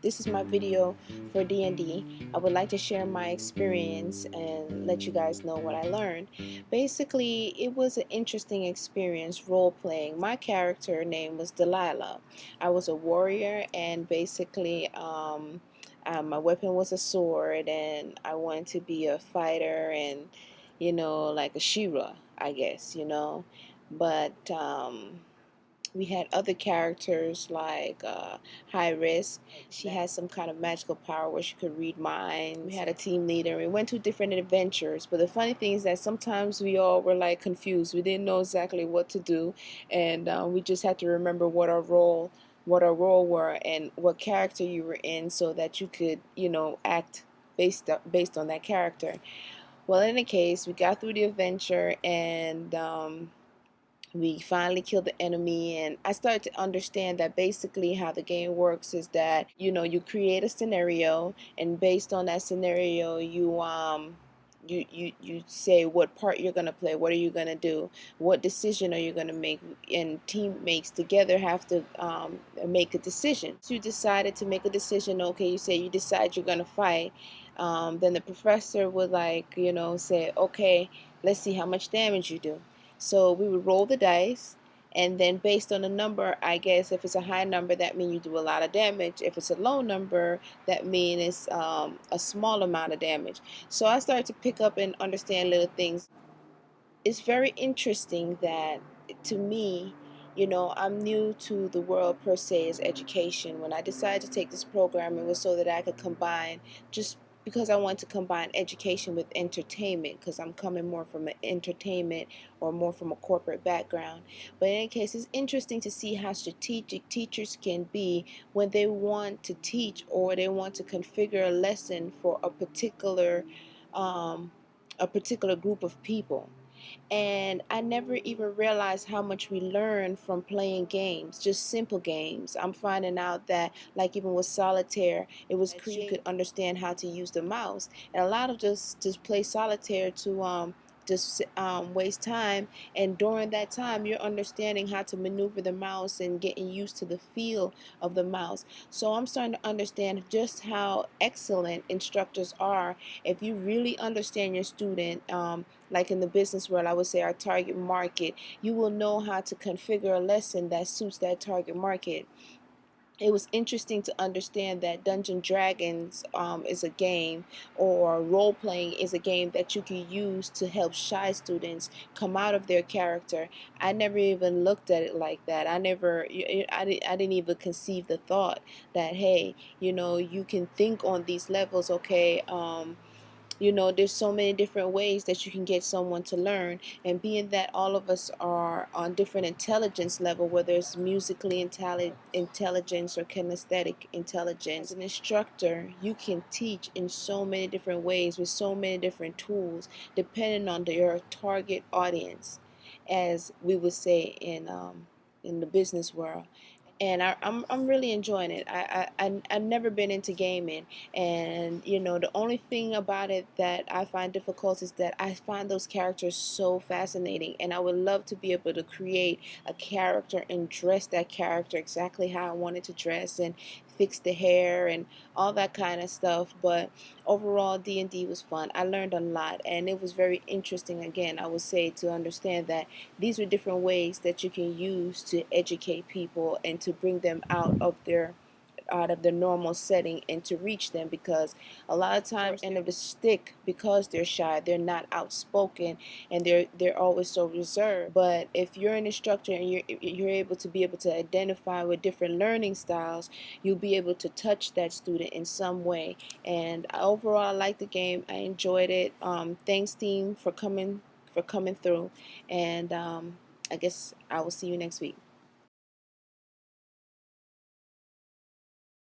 this is my video for D&D. I would like to share my experience and let you guys know what I learned. Basically, it was an interesting experience role playing. My character name was Delilah. I was a warrior, and basically my weapon was a sword, and I wanted to be a fighter and, like a Shira, I guess, but we had other characters like High Risk. She had some kind of magical power where she could read minds. We had a team leader. We went to different adventures. But the funny thing is that sometimes we all were like confused. We didn't know exactly what to do, and we just had to remember what our role were and what character you were in, so that you could act based on that character. Well, in any case, we got through the adventure, and we finally killed the enemy, and I started to understand that basically how the game works is that you create a scenario, and based on that scenario you say what part you're going to play, what are you going to do, what decision are you going to make, and teammates together have to make a decision. So you decided to make a decision. Okay, you say you decide you're going to fight. Then the professor would say, okay, let's see how much damage you do. So we would roll the dice, and then based on the number, I guess if it's a high number, that means you do a lot of damage. If it's a low number, that means it's a small amount of damage. So I started to pick up and understand little things. It's very interesting that, to me, I'm new to the world per se as education. When I decided to take this program, it was so that I could combine, just because I want to combine education with entertainment, because I'm coming more from an entertainment or more from a corporate background. But in any case, it's interesting to see how strategic teachers can be when they want to teach or they want to configure a lesson for um, a particular group of people. And I never even realized how much we learn from playing games, just simple games. I'm finding out that, like even with solitaire, it was created you could understand how to use the mouse. And a lot of just play solitaire to just waste time, and during that time you're understanding how to maneuver the mouse and getting used to the feel of the mouse. So I'm starting to understand just how excellent instructors are if you really understand your student. Like in the business world, I would say our target market, you will know how to configure a lesson that suits that target market. It was interesting to understand that Dungeon Dragons is a game, or role playing is a game that you can use to help shy students come out of their character. I never even looked at it like that. I didn't even conceive the thought that, hey, you can think on these levels. Okay, there's so many different ways that you can get someone to learn. And being that all of us are on different intelligence level, whether it's musically intelligence or kinesthetic intelligence, as an instructor you can teach in so many different ways with so many different tools, depending on your target audience, as we would say in the business world. And I'm really enjoying it. I've never been into gaming, and the only thing about it that I find difficult is that I find those characters so fascinating, and I would love to be able to create a character and dress that character exactly how I wanted to dress, and fix the hair and all that kind of stuff. But overall, D&D was fun. I learned a lot, and it was very interesting, again, I would say, to understand that these are different ways that you can use to educate people and to bring them out of their normal setting and to reach them, because a lot of times end of the stick, because they're shy, they're not outspoken, and they're always so reserved. But if you're an instructor and you're able to identify with different learning styles, you'll be able to touch that student in some way. And overall, I like the game. I enjoyed it. Thanks, team, for coming through, and I guess I will see you next week.